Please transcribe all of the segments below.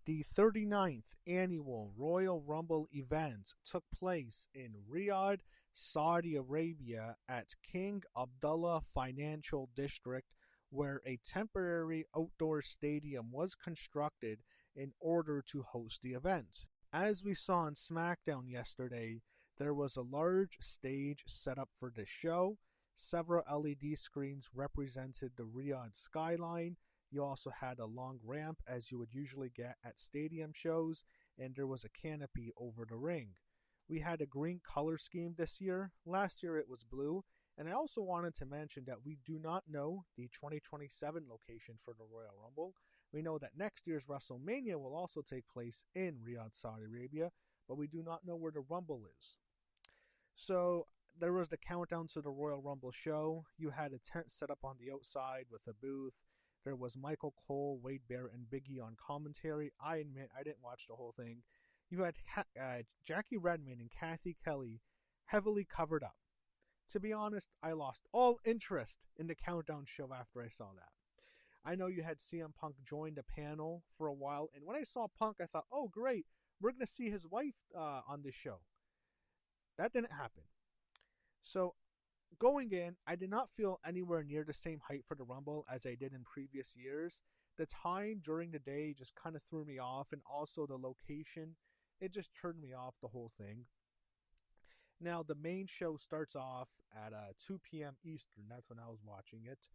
The 39th annual Royal Rumble event took place in Riyadh, Saudi Arabia at King Abdullah Financial District, where a temporary outdoor stadium was constructed in order to host the event. As we saw on SmackDown yesterday, there was a large stage set up for the show. Several LED screens represented the Riyadh skyline. You also had a long ramp, as you would usually get at stadium shows, and there was a canopy over the ring. We had a green color scheme this year. Last year it was blue. And I also wanted to mention that we do not know the 2027 location for the Royal Rumble. We know that next year's WrestleMania will also take place in Riyadh, Saudi Arabia, but we do not know where the Rumble is. So there was the countdown to the Royal Rumble show. You had a tent set up on the outside with a booth. There was Michael Cole, Wade Barrett, and Big E on commentary. I admit I didn't watch the whole thing. You had Jackie Redmond and Kathy Kelly heavily covered up. To be honest, I lost all interest in the countdown show after I saw that. I know you had CM Punk join the panel for a while, and when I saw Punk, I thought, oh great, we're going to see his wife on this show. That didn't happen. So, going in, I did not feel anywhere near the same hype for the Rumble as I did in previous years. The time during the day just kind of threw me off, and also the location, it just turned me off the whole thing. Now, the main show starts off at 2 p.m. Eastern. That's when I was watching it.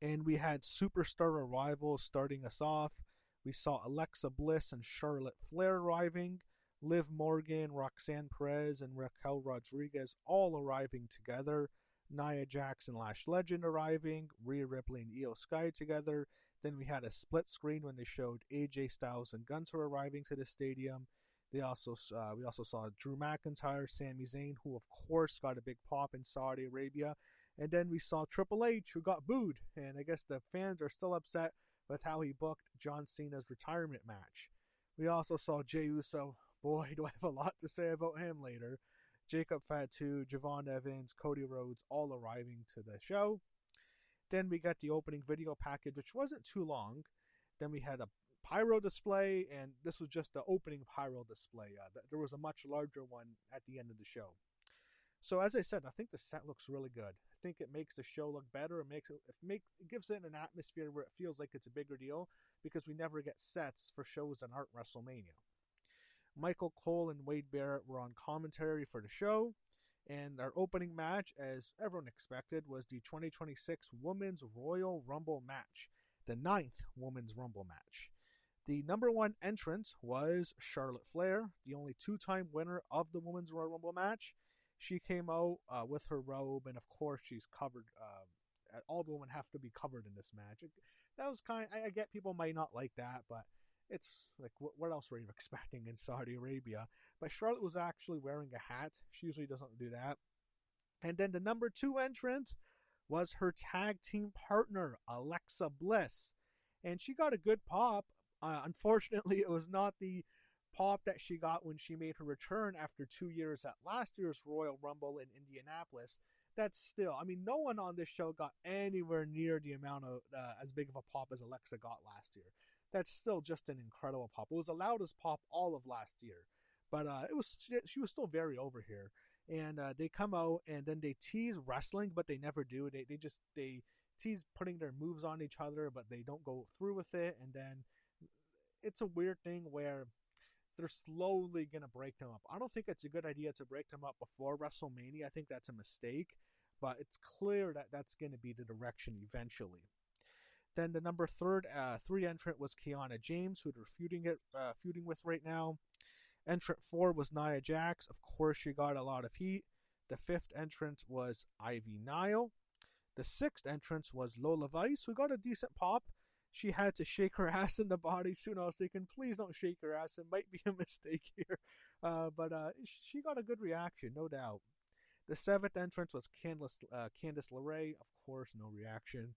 And we had superstar arrivals starting us off. We saw Alexa Bliss and Charlotte Flair arriving. Liv Morgan, Roxanne Perez, and Raquel Rodriguez all arriving together. Nia Jax and Lash Legend arriving. Rhea Ripley and Io Sky together. Then we had a split screen when they showed AJ Styles and Gunther arriving to the stadium. We also saw Drew McIntyre, Sami Zayn, who of course got a big pop in Saudi Arabia. And then we saw Triple H, who got booed. And I guess the fans are still upset with how he booked John Cena's retirement match. We also saw Jey Uso. Boy, do I have a lot to say about him later. Jacob Fatu, Javon Evans, Cody Rhodes, all arriving to the show. Then we got the opening video package, which wasn't too long. Then we had a pyro display, and this was just the opening pyro display. There was a much larger one at the end of the show. So as I said, I think the set looks really good. I think it makes the show look better. It gives it an atmosphere where it feels like it's a bigger deal, because we never get sets for shows that aren't WrestleMania. Michael Cole and Wade Barrett were on commentary for the show, and our opening match, as everyone expected, was the 2026 Women's Royal Rumble match, the 9th Women's Rumble match. The number one entrant was Charlotte Flair, the only two-time winner of the Women's Royal Rumble match. She came out with her robe, and of course she's covered. All the women have to be covered in this match. That was I get people might not like that, but it's like, what else were you expecting in Saudi Arabia? But Charlotte was actually wearing a hat. She usually doesn't do that. And then the number two entrant was her tag team partner, Alexa Bliss. And she got a good pop. Unfortunately, it was not the pop that she got when she made her return after 2 years at last year's Royal Rumble in Indianapolis. That's still, no one on this show got anywhere near the amount of as big of a pop as Alexa got last year. That's still just an incredible pop. It was the loudest pop all of last year, but she was still very over here. And they come out and then they tease wrestling, but they never do. They tease putting their moves on each other, but they don't go through with it. And then it's a weird thing where they're slowly going to break them up. I don't think it's a good idea to break them up before WrestleMania. I think that's a mistake, but it's clear that that's going to be the direction eventually. Then the number three entrant was Kiana James, who they're feuding with right now. Entrant 4 was Nia Jax. Of course, she got a lot of heat. The 5th entrant was Ivy Nile. The 6th entrant was Lola Vice, who got a decent pop. She had to shake her ass in the body soon. I was thinking, please don't shake her ass. It might be a mistake here. But she got a good reaction, no doubt. The 7th entrance was Candice LeRae. Of course, no reaction.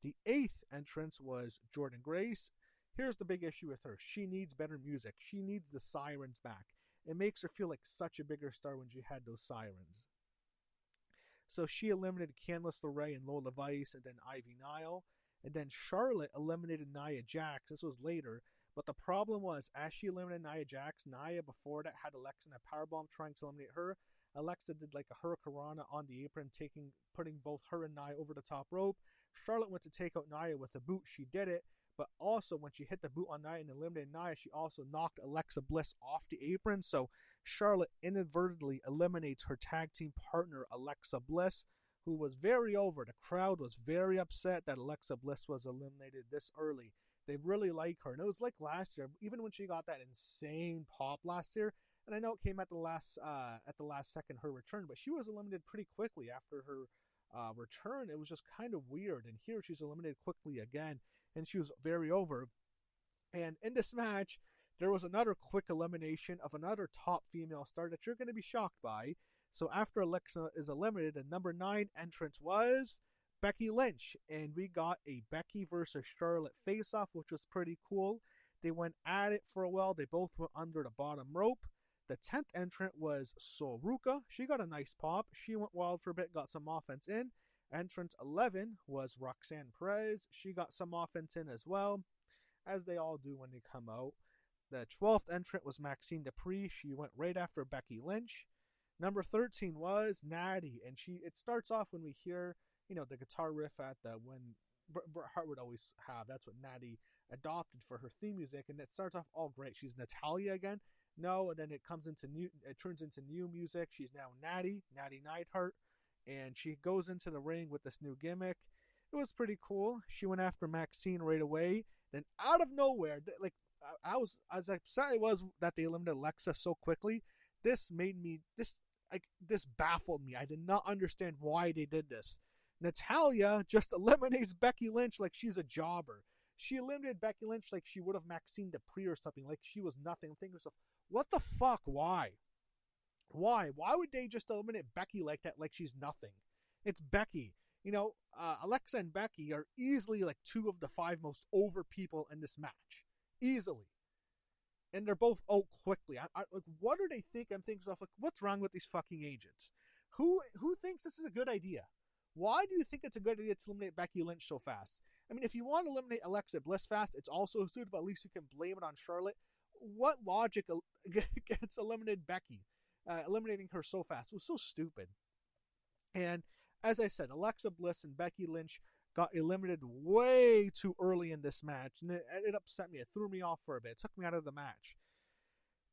The 8th entrance was Jordan Grace. Here's the big issue with her. She needs better music. She needs the sirens back. It makes her feel like such a bigger star when she had those sirens. So she eliminated Candice LeRae and Lola Vice, and then Ivy Nile. And then Charlotte eliminated Nia Jax. This was later. But the problem was, as she eliminated Nia Jax, Nia before that had Alexa in a powerbomb trying to eliminate her. Alexa did like a hurricanrana on the apron, putting both her and Nia over the top rope. Charlotte went to take out Nia with a boot. She did it. But also, when she hit the boot on Nia and eliminated Nia, she also knocked Alexa Bliss off the apron. So Charlotte inadvertently eliminates her tag team partner, Alexa Bliss, who was very over. The crowd was very upset that Alexa Bliss was eliminated this early. They really like her. And it was like last year, even when she got that insane pop last year, and I know it came at the last second, her return, but she was eliminated pretty quickly after her return. It was just kind of weird. And here she's eliminated quickly again, and she was very over. And in this match, there was another quick elimination of another top female star that you're going to be shocked by. So after Alexa is eliminated, the number 9 entrant was Becky Lynch. And we got a Becky versus Charlotte face-off, which was pretty cool. They went at it for a while. They both went under the bottom rope. The 10th entrant was Soruka. She got a nice pop. She went wild for a bit, got some offense in. Entrant 11 was Roxanne Perez. She got some offense in as well, as they all do when they come out. The 12th entrant was Maxine Dupree. She went right after Becky Lynch. Number 13 was Natty, and it starts off when we hear, the guitar riff at when Bret Hart would always have. That's what Natty adopted for her theme music, and it starts off all great. She's Natalya again. No, and then it turns into new music. She's now Natty Neidhart, and she goes into the ring with this new gimmick. It was pretty cool. She went after Maxine right away. Then out of nowhere, I was as upset I was that they eliminated Alexa so quickly. This baffled me. I did not understand why they did this. Natalya just eliminates Becky Lynch like she's a jobber. She eliminated Becky Lynch like she would have Maxine Dupree or something, like she was nothing. I'm thinking to myself, what the fuck? Why? Why would they just eliminate Becky like that, like she's nothing? It's Becky. Alexa and Becky are easily like 2 of the 5 most over people in this match. Easily. And they're both out quickly. What do they think? I'm thinking to myself, what's wrong with these fucking agents? Who thinks this is a good idea? Why do you think it's a good idea to eliminate Becky Lynch so fast? I mean, if you want to eliminate Alexa Bliss fast, it's also suitable. At least you can blame it on Charlotte. What logic gets eliminated Becky? Eliminating her so fast. It was so stupid. And as I said, Alexa Bliss and Becky Lynch got eliminated way too early in this match. And it upset me. It threw me off for a bit. It took me out of the match.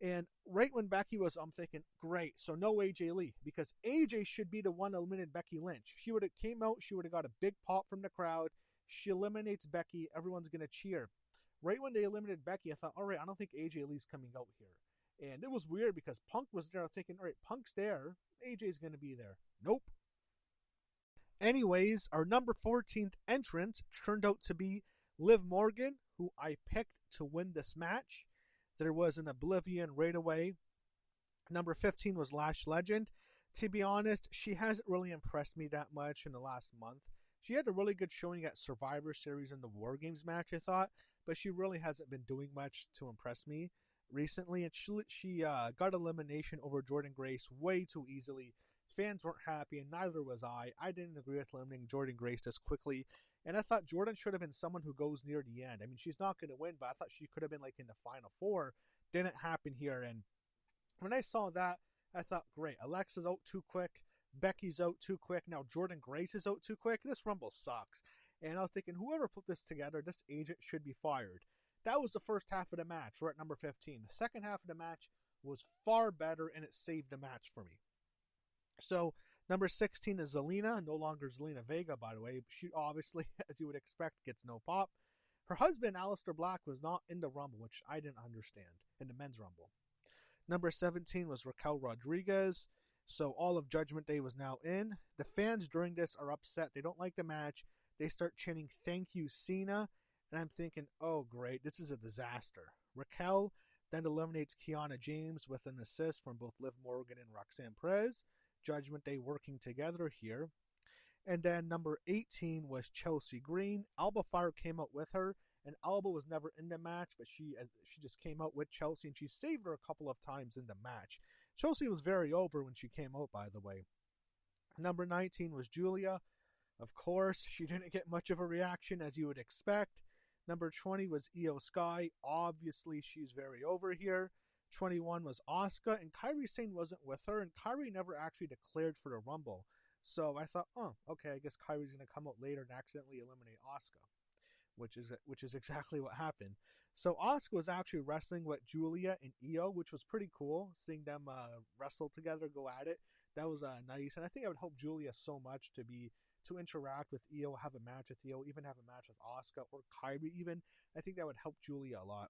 And right when Becky was, I'm thinking, great, so no AJ Lee, because AJ should be the one that eliminated Becky Lynch. She would have came out, she would have got a big pop from the crowd. She eliminates Becky, everyone's going to cheer. Right when they eliminated Becky, I thought, all right, I don't think AJ Lee's coming out here. And it was weird because Punk was there. I was thinking, all right, Punk's there, AJ's going to be there. Nope. Anyways, our number 14th entrant turned out to be Liv Morgan, who I picked to win this match. There was an Oblivion right away. Number 15 was Lash Legend. To be honest, she hasn't really impressed me that much in the last month. She had a really good showing at Survivor Series in the War Games match, I thought, but she really hasn't been doing much to impress me recently. And she got elimination over Jordynne Grace way too easily. Fans weren't happy, and neither was I. I didn't agree with eliminating Jordynne Grace this quickly. And I thought Jordynne should have been someone who goes near the end. I mean, she's not going to win, but I thought she could have been like in the final 4. Didn't happen here. And when I saw that, I thought, great, Alexa's out too quick. Becky's out too quick. Now Jordynne Grace is out too quick. This Rumble sucks. And I was thinking, whoever put this together, this agent should be fired. That was the first half of the match. We're at number 15. The second half of the match was far better, and it saved the match for me. So, number 16 is Zelina, no longer Zelina Vega, by the way. She obviously, as you would expect, gets no pop. Her husband, Aleister Black, was not in the Rumble, which I didn't understand, in the men's Rumble. Number 17 was Raquel Rodriguez. So all of Judgment Day was now in. The fans during this are upset. They don't like the match. They start chanting, "Thank you, Cena." And I'm thinking, oh, great, this is a disaster. Raquel then eliminates Kiana James with an assist from both Liv Morgan and Roxanne Perez. Judgment Day working together here. And then number 18 was Chelsea Green. Alba Fire came out with her, and Alba was never in the match, but she just came out with Chelsea, and she saved her a couple of times in the match. Chelsea was very over when she came out, by the way. Number 19 was Julia. Of course, she didn't get much of a reaction, as you would expect. Number 20 was Io Sky. Obviously, she's very over here. 21 was Asuka, and Kairi Sane wasn't with her, and Kairi never actually declared for the Rumble. So I thought, oh, okay, I guess Kairi's going to come out later and accidentally eliminate Asuka, which is exactly what happened. So Asuka was actually wrestling with Julia and Io, which was pretty cool, seeing them wrestle together, go at it. That was nice, and I think I would hope Julia so much to interact with Io, have a match with Io, even have a match with Asuka or Kairi even. I think that would help Julia a lot.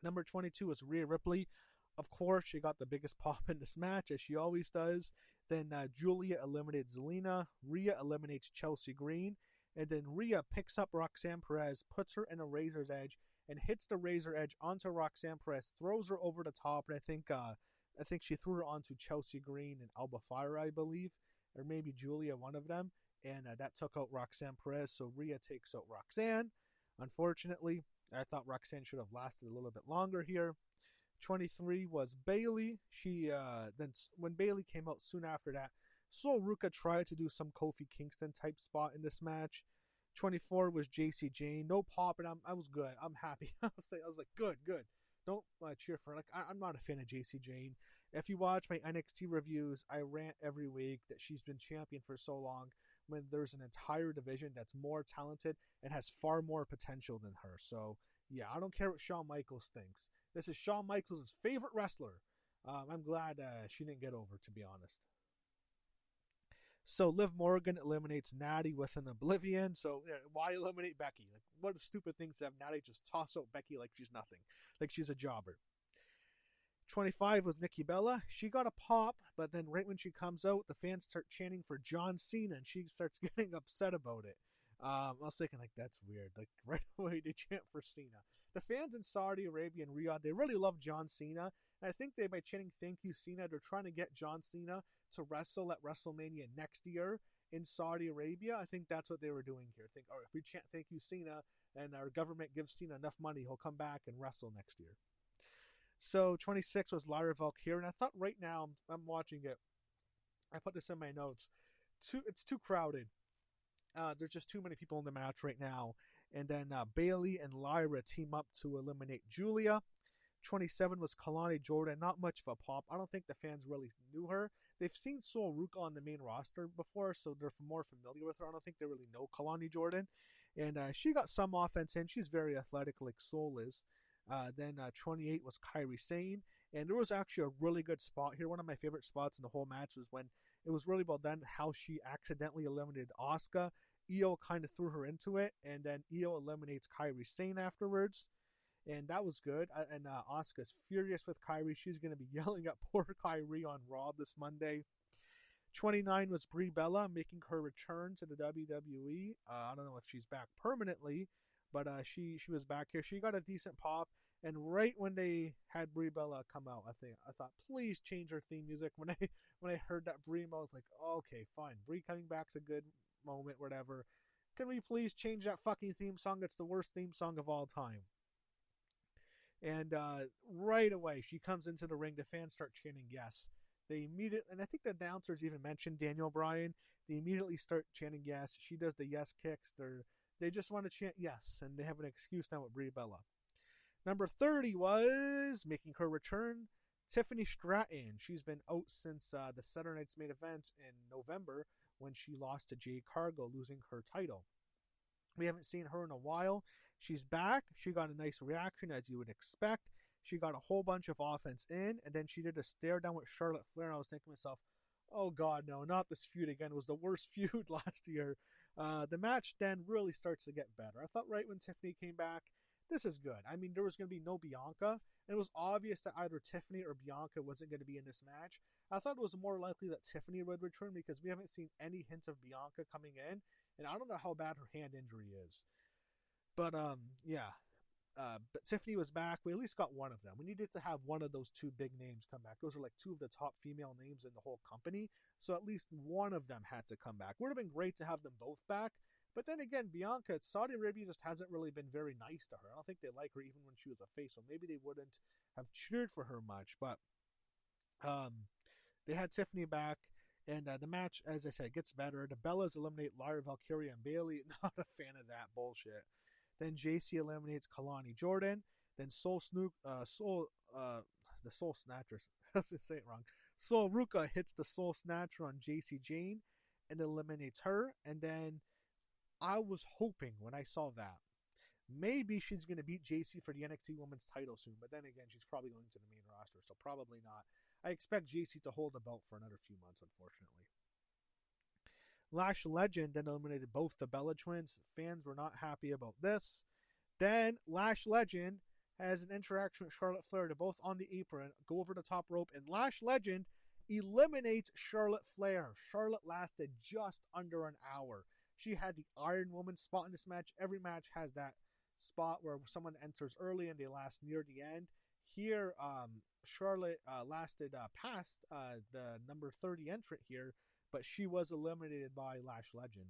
Number 22 was Rhea Ripley. Of course, she got the biggest pop in this match, as she always does. Then Julia eliminates Zelina. Rhea eliminates Chelsea Green. And then Rhea picks up Roxanne Perez, puts her in a Razor's Edge, and hits the Razor Edge onto Roxanne Perez, throws her over the top, and I think she threw her onto Chelsea Green and Alba Fire, I believe, or maybe Julia, one of them. And that took out Roxanne Perez, so Rhea takes out Roxanne. Unfortunately, I thought Roxanne should have lasted a little bit longer here. 23 was Bayley. Then when Bayley came out soon after that, Sol Ruka tried to do some Kofi Kingston type spot in this match. 24 was JC Jane. No pop, and I was good. I'm happy. I was like, good. Don't cheer for her. Like, I'm not a fan of JC Jane. If you watch my NXT reviews, I rant every week that she's been champion for so long when there's an entire division that's more talented and has far more potential than her. So, yeah, I don't care what Shawn Michaels thinks. This is Shawn Michaels' favorite wrestler. I'm glad she didn't get over, to be honest. So Liv Morgan eliminates Natty with an Oblivion. So why eliminate Becky? Like, what a stupid thing to have Natty just toss out Becky like she's nothing, like she's a jobber. 25 was Nikki Bella. She got a pop, but then right when she comes out, the fans start chanting for John Cena, and she starts getting upset about it. I was thinking, like, that's weird. Like, right away they chant for Cena. The fans in Saudi Arabia and Riyadh, they really love John Cena. And I think by chanting "Thank you, Cena," they're trying to get John Cena to wrestle at WrestleMania next year in Saudi Arabia. I think that's what they were doing here. Think, oh, if we chant "Thank you, Cena," and our government gives Cena enough money, he'll come back and wrestle next year. So 26 was Lyra Valkyria, and I thought right now I'm watching it. I put this in my notes. It's too crowded. There's just too many people in the match right now. And then Bayley and Lyra team up to eliminate Julia. 27 was Kalani Jordan. Not much of a pop. I don't think the fans really knew her. They've seen Sol Ruka on the main roster before, so they're more familiar with her. I don't think they really know Kalani Jordan. And she got some offense in. She's very athletic like Sol is. Then 28 was Kairi Sane. And there was actually a really good spot here. One of my favorite spots in the whole match was when it was really well done how she accidentally eliminated Asuka. Io kind of threw her into it, and then Io eliminates Kairi Sane afterwards. And that was good. And Asuka's furious with Kairi. She's going to be yelling at poor Kairi on Raw this Monday. 29 was Brie Bella making her return to the WWE. I don't know if she's back permanently, but she was back here. She got a decent pop. And right when they had Brie Bella come out, I thought, please change her theme music. When I heard that Brie, I was like, okay, fine. Brie coming back's a good moment, whatever. Can we please change that fucking theme song? It's the worst theme song of all time. And right away, she comes into the ring. The fans start chanting yes. They immediately, and I think the announcers even mentioned Daniel Bryan. They immediately start chanting yes. She does the yes kicks. They just want to chant yes, and they have an excuse now with Brie Bella. Number 30 was, making her return, Tiffany Stratton. She's been out since the Saturday Night's Main Event in November when she lost to Jade Cargill, losing her title. We haven't seen her in a while. She's back. She got a nice reaction, as you would expect. She got a whole bunch of offense in, and then she did a stare down with Charlotte Flair, and I was thinking to myself, oh God, no, not this feud again. It was the worst feud last year. The match then really starts to get better. I thought right when Tiffany came back, this is good. I mean, there was going to be no Bianca, and it was obvious that either Tiffany or Bianca wasn't going to be in this match. I thought it was more likely that Tiffany would return because we haven't seen any hints of Bianca coming in, and I don't know how bad her hand injury is. But, yeah. But Tiffany was back. We at least got one of them. We needed to have one of those two big names come back. Those are like two of the top female names in the whole company, so at least one of them had to come back. Would have been great to have them both back. But then again, Bianca, Saudi Arabia just hasn't really been very nice to her. I don't think they like her even when she was a face, so maybe they wouldn't have cheered for her much. But they had Tiffany back, and the match, as I said, gets better. The Bellas eliminate Lyra Valkyria and Bayley. Not a fan of that bullshit. Then JC eliminates Kalani Jordan. Then the Soul Snatchers. I was gonna say it wrong. Soul Ruka hits the Soul Snatcher on JC Jane and eliminates her. And then I was hoping when I saw that maybe she's going to beat JC for the NXT Women's title soon. But then again, she's probably going to the main roster, so probably not. I expect JC to hold the belt for another few months, unfortunately. Lash Legend then eliminated both the Bella Twins. Fans were not happy about this. Then Lash Legend has an interaction with Charlotte Flair. They're both on the apron, go over the top rope, and Lash Legend eliminates Charlotte Flair. Charlotte lasted just under an hour. She had the Iron Woman spot in this match. Every match has that spot where someone enters early and they last near the end. Here, Charlotte lasted past the number 30 entrant here, but she was eliminated by Lash Legend.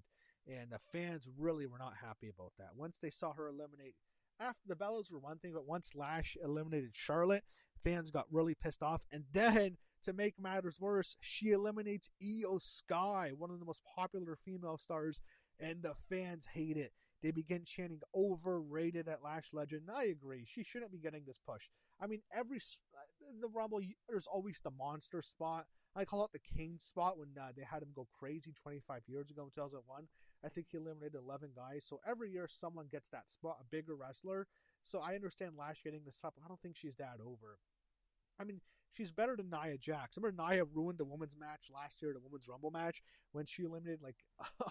And the fans really were not happy about that. Once they saw her eliminate, after the Bellas were one thing, but once Lash eliminated Charlotte, fans got really pissed off. And then, to make matters worse, she eliminates Io Sky, one of the most popular female stars, and the fans hate it. They begin chanting overrated at Lash Legend. And I agree. She shouldn't be getting this push. I mean, in the Rumble, there's always the monster spot. I call it the King spot when they had him go crazy 25 years ago in 2001. I think he eliminated 11 guys. So every year someone gets that spot, a bigger wrestler. So I understand Lash getting this spot, but I don't think she's that over. I mean, she's better than Nia Jax. Remember Nia ruined the women's match last year, the women's Rumble match, when she eliminated like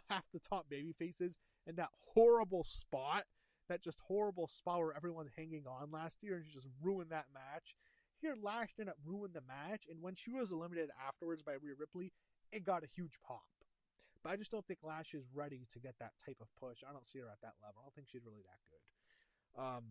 half the top baby faces in that horrible spot where everyone's hanging on last year, and she just ruined that match. Here, Lash didn't ruin the match, and when she was eliminated afterwards by Rhea Ripley, it got a huge pop. But I just don't think Lash is ready to get that type of push. I don't see her at that level. I don't think she's really that good.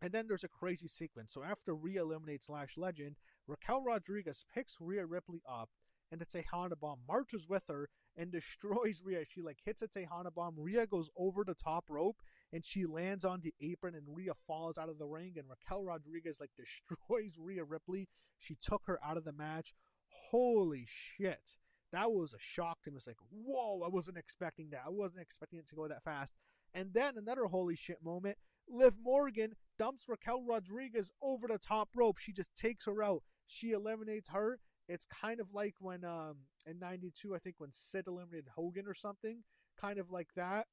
And then there's a crazy sequence. So after Rhea eliminates Lash Legend, Raquel Rodriguez picks Rhea Ripley up, and the Tejana Bomb marches with her and destroys Rhea. She hits a Tejana Bomb. Rhea goes over the top rope, and she lands on the apron, and Rhea falls out of the ring, and Raquel Rodriguez destroys Rhea Ripley. She took her out of the match. Holy shit. That was a shock to me. It's whoa, I wasn't expecting that. I wasn't expecting it to go that fast. And then another holy shit moment. Liv Morgan dumps Raquel Rodriguez over the top rope. She just takes her out. She eliminates her. It's kind of like when in 92, I think when Sid eliminated Hogan or something. Kind of like that.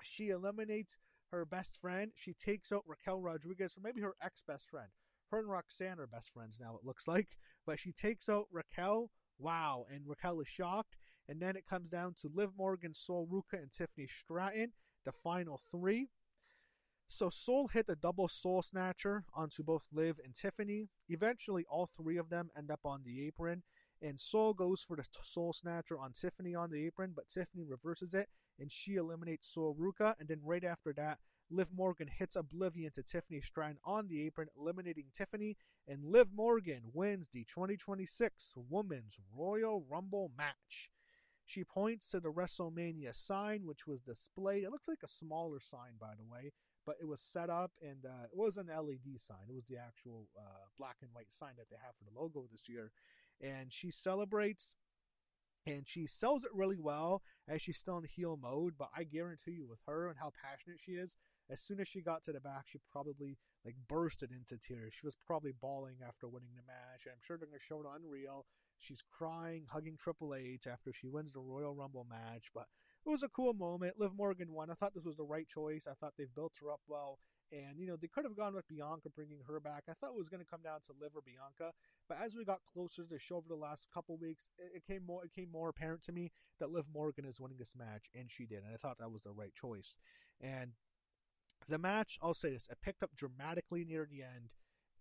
She eliminates her best friend. She takes out Raquel Rodriguez, or maybe her ex-best friend. Her and Roxanne are best friends now, it looks like. But she takes out Raquel. Wow. And Raquel is shocked. And then it comes down to Liv Morgan, Sol Ruka, and Tiffany Stratton. The final three. So Sol hit a double Soul Snatcher onto both Liv and Tiffany. Eventually, all three of them end up on the apron. And Sol goes for the Soul Snatcher on Tiffany on the apron, but Tiffany reverses it, and she eliminates Sol Ruka. And then right after that, Liv Morgan hits Oblivion to Tiffany Stratton on the apron, eliminating Tiffany. And Liv Morgan wins the 2026 Women's Royal Rumble match. She points to the WrestleMania sign, which was displayed. It looks like a smaller sign, by the way, but it was set up, and it was an LED sign. It was the actual black and white sign that they have for the logo this year. And she celebrates, and she sells it really well as she's still in heel mode, but I guarantee you with her and how passionate she is, as soon as she got to the back, she probably bursted into tears. She was probably bawling after winning the match, and I'm sure they're going to show it on Unreal. She's crying, hugging Triple H after she wins the Royal Rumble match, but it was a cool moment. Liv Morgan won. I thought this was the right choice. I thought they've built her up well. And, they could have gone with Bianca, bringing her back. I thought it was going to come down to Liv or Bianca. But as we got closer to the show over the last couple weeks, it came more apparent to me that Liv Morgan is winning this match, and she did. And I thought that was the right choice. And the match, I'll say this, it picked up dramatically near the end.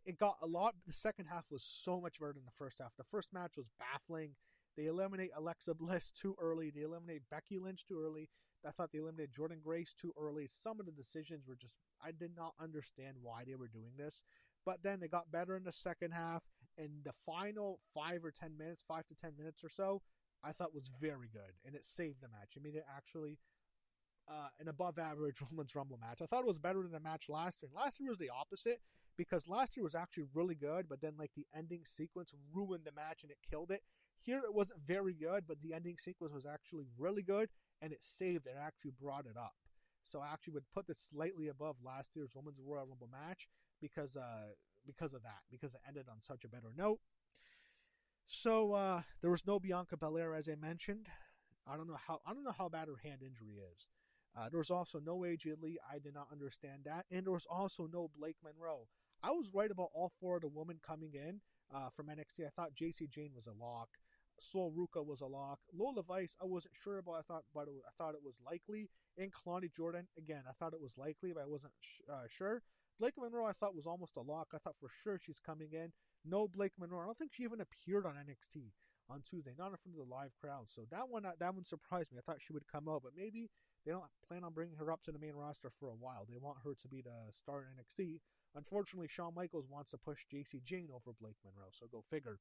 It got a lot. The second half was so much better than the first half. The first match was baffling. They eliminate Alexa Bliss too early. They eliminate Becky Lynch too early. I thought they eliminated Jordynne Grace too early. Some of the decisions were just, I did not understand why they were doing this. But then they got better in the second half. And the final 5 to 10 minutes or so, I thought was very good. And it saved the match. It made it actually an above average Women's Rumble match. I thought it was better than the match last year. And last year was the opposite, because last year was actually really good, but then the ending sequence ruined the match and it killed it. Here it wasn't very good, but the ending sequence was actually really good, and it saved it. It actually brought it up. So I actually would put this slightly above last year's Women's Royal Rumble match because of that, because it ended on such a better note. So there was no Bianca Belair, as I mentioned. I don't know how bad her hand injury is. There was also no AJ Lee. I did not understand that, and there was also no Blake Monroe. I was right about all four of the women coming in from NXT. I thought JC Jane was a lock. Sol Ruka was a lock. Lola Vice, I wasn't sure about. I thought it was likely. And Kalani Jordan, again, I thought it was likely, but I wasn't sure. Blake Monroe, I thought was almost a lock. I thought for sure she's coming in. No Blake Monroe. I don't think she even appeared on NXT on Tuesday, not in front of the live crowd. So that one surprised me. I thought she would come out, but maybe they don't plan on bringing her up to the main roster for a while. They want her to be the star in NXT. Unfortunately, Shawn Michaels wants to push JC Jane over Blake Monroe, so go figure.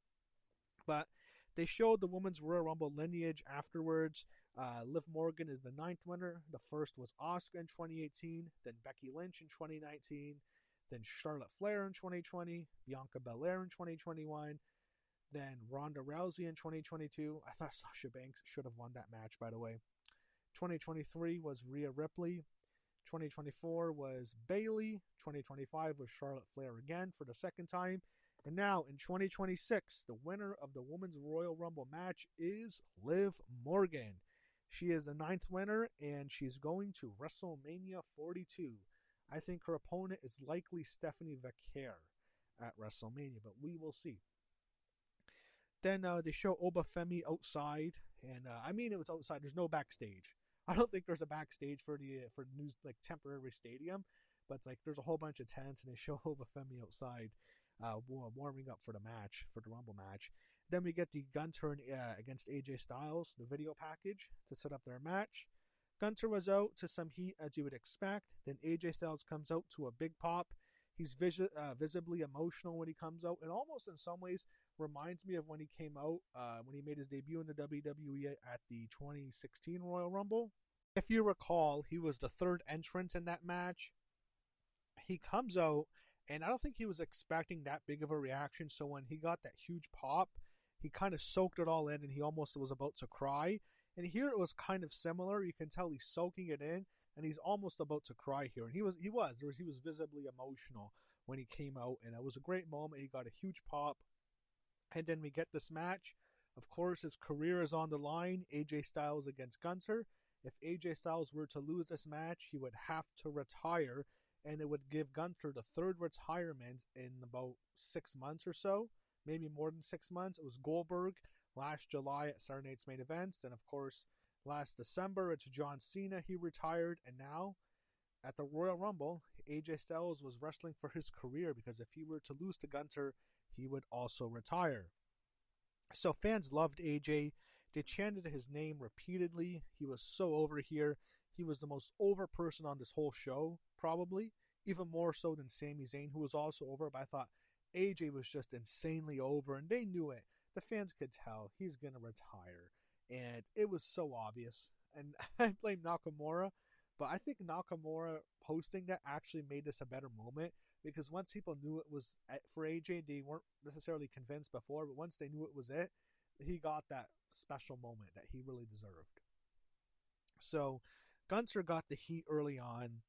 But they showed the Women's Royal Rumble lineage afterwards. Liv Morgan is the 9th winner. The first was Asuka in 2018, then Becky Lynch in 2019, then Charlotte Flair in 2020, Bianca Belair in 2021, then Ronda Rousey in 2022. I thought Sasha Banks should have won that match, by the way. 2023 was Rhea Ripley. 2024 was Bayley. 2025 was Charlotte Flair again for the second time. And now in 2026, the winner of the Women's Royal Rumble match is Liv Morgan. She is the 9th winner, and she's going to WrestleMania 42. I think her opponent is likely Stephanie Vaquer at WrestleMania, but we will see. Then they show Obafemi outside, and I mean it was outside. There's no backstage. I don't think there's a backstage for the new temporary stadium, but it's like there's a whole bunch of tents, and they show Obafemi outside, warming up for the match, for the Rumble match. Then we get the Gunther against AJ Styles, the video package to set up their match. Gunther was out to some heat, as you would expect. Then AJ Styles comes out to a big pop. He's visibly emotional when he comes out. It almost in some ways reminds me of when he came out, when he made his debut in the WWE at the 2016 Royal Rumble. If you recall, he was the third entrant in that match. He comes out, and I don't think he was expecting that big of a reaction. So when he got that huge pop, he kind of soaked it all in, and he almost was about to cry. And here it was kind of similar. You can tell he's soaking it in, and he's almost about to cry here. And he was visibly emotional when he came out, and it was a great moment. He got a huge pop. And then we get this match. Of course, his career is on the line. AJ Styles against Gunther. If AJ Styles were to lose this match, he would have to retire, and it would give Gunther the third retirement in about 6 months or so, maybe more than 6 months. It was Goldberg last July at Saturday Night's Main Events. Then, of course, last December, it's John Cena. He retired, and now at the Royal Rumble, AJ Styles was wrestling for his career, because if he were to lose to Gunther, he would also retire. So fans loved AJ. They chanted his name repeatedly. He was so over here. He was the most over person on this whole show, probably. Even more so than Sami Zayn, who was also over. But I thought AJ was just insanely over, and they knew it. The fans could tell he's going to retire. And it was so obvious. And I blame Nakamura. But I think Nakamura posting that actually made this a better moment, because once people knew it was for AJ, they weren't necessarily convinced before, but once they knew it was it, he got that special moment that he really deserved. So Gunther got the heat early on.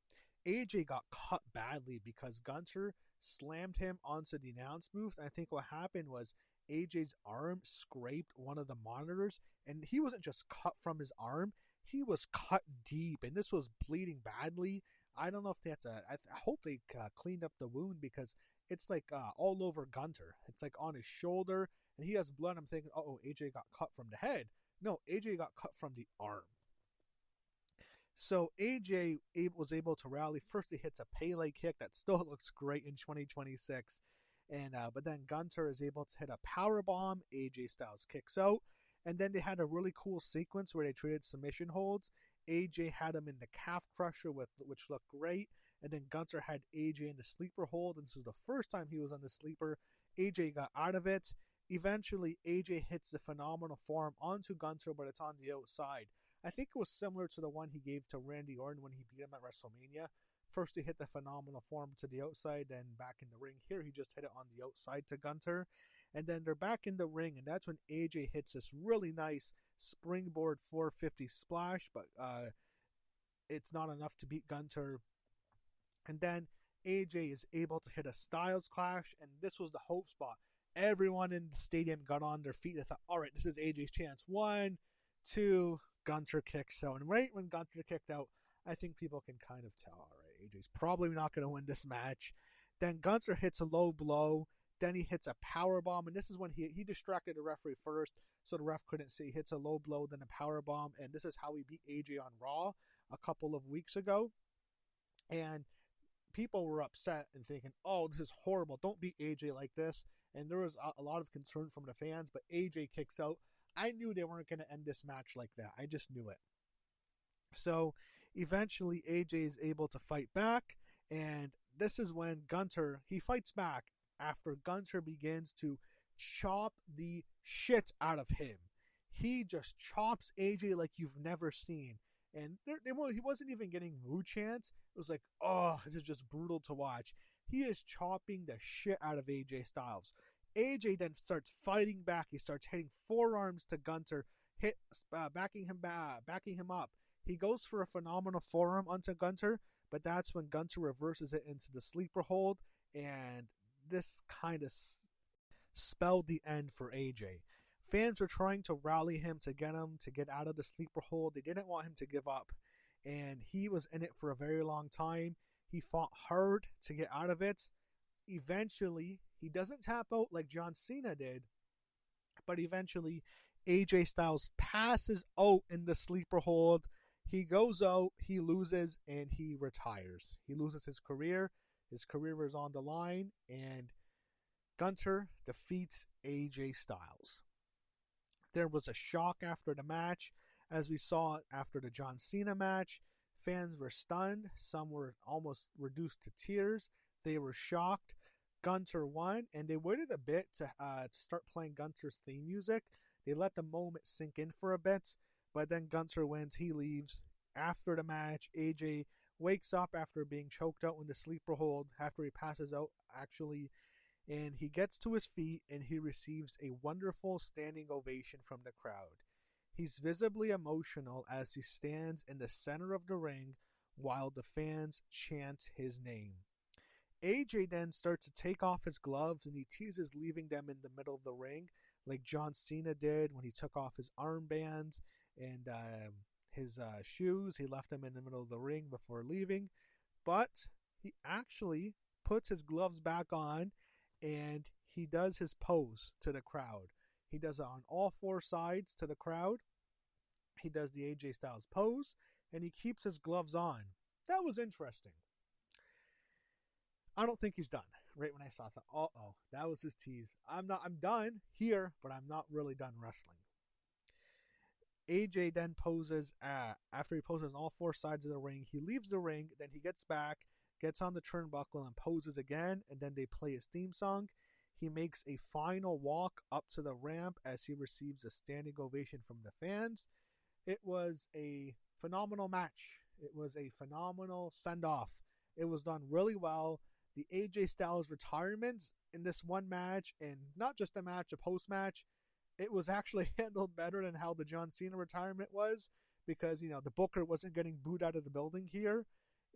AJ got cut badly because Gunther slammed him onto the announce booth. And I think what happened was AJ's arm scraped one of the monitors, and he wasn't just cut from his arm, he was cut deep, and this was bleeding badly. I don't know if they had to, I hope they cleaned up the wound, because it's like all over Gunther. It's like on his shoulder, and he has blood. I'm thinking, AJ got cut from the head. No, AJ got cut from the arm. So AJ was able to rally. First, he hits a Pele kick that still looks great in 2026. And but then Gunther is able to hit a power bomb. AJ Styles kicks out. And then they had a really cool sequence where they traded submission holds. AJ had him in the calf crusher, which looked great. And then Gunther had AJ in the sleeper hold. And this was the first time he was on the sleeper. AJ got out of it. Eventually, AJ hits the phenomenal form onto Gunther, but it's on the outside. I think it was similar to the one he gave to Randy Orton when he beat him at WrestleMania. First, he hit the phenomenal form to the outside, then back in the ring. Here, he just hit it on the outside to Gunther. And then they're back in the ring, and that's when AJ hits this really nice springboard 450 splash. But it's not enough to beat Gunther. And then AJ is able to hit a Styles Clash, and this was the hope spot. Everyone in the stadium got on their feet and thought, all right, this is AJ's chance. 1, 2, Gunther kicks out. And right when Gunther kicked out, I think people can kind of tell, all right, AJ's probably not going to win this match. Then Gunther hits a low blow. Then he hits a power bomb, and this is when he distracted the referee first, so the ref couldn't see. He hits a low blow, then a power bomb, and this is how he beat AJ on Raw a couple of weeks ago. And people were upset and thinking, oh, this is horrible. Don't beat AJ like this. And there was a lot of concern from the fans, but AJ kicks out. I knew they weren't going to end this match like that. I just knew it. So eventually AJ is able to fight back, and this is when Gunther, he fights back after Gunther begins to chop the shit out of him. He just chops AJ like you've never seen. And he wasn't even getting woo chants. It was like, oh, this is just brutal to watch. He is chopping the shit out of AJ Styles. AJ then starts fighting back. He starts hitting forearms to Gunther, backing him up. He goes for a phenomenal forearm onto Gunther, but that's when Gunther reverses it into the sleeper hold, and this kind of spelled the end for AJ. Fans were trying to rally him to get out of the sleeper hold. They didn't want him to give up, and he was in it for a very long time. He fought hard to get out of it. Eventually, he doesn't tap out like John Cena did, but eventually AJ Styles passes out in the sleeper hold. He goes out, he loses, and he retires. He loses his career. His career is on the line, and Gunther defeats AJ Styles. There was a shock after the match, as we saw after the John Cena match. Fans were stunned. Some were almost reduced to tears. They were shocked. Gunther won, and they waited a bit to start playing Gunther's theme music. They let the moment sink in for a bit, but then Gunther wins. He leaves. After the match, AJ wakes up after being choked out in the sleeper hold, after he passes out, actually, and he gets to his feet and he receives a wonderful standing ovation from the crowd. He's visibly emotional as he stands in the center of the ring while the fans chant his name. AJ then starts to take off his gloves and he teases leaving them in the middle of the ring, like John Cena did when he took off his armbands and his shoes. He left them in the middle of the ring before leaving, but he actually puts his gloves back on and he does his pose to the crowd. He does it on all four sides to the crowd. He does the AJ Styles pose and he keeps his gloves on. That was interesting. I don't think he's done. Right when I saw it, I thought, that was his tease. I'm done here, but I'm not really done wrestling. AJ then poses after he poses on all four sides of the ring. He leaves the ring, then he gets back, gets on the turnbuckle and poses again, and then they play his theme song. He makes a final walk up to the ramp as he receives a standing ovation from the fans. It was a phenomenal match. It was a phenomenal send-off. It was done really well. The AJ Styles retirement in this one match, and not just a match, a post-match, it was actually handled better than how the John Cena retirement was, because, the Booker wasn't getting booed out of the building here.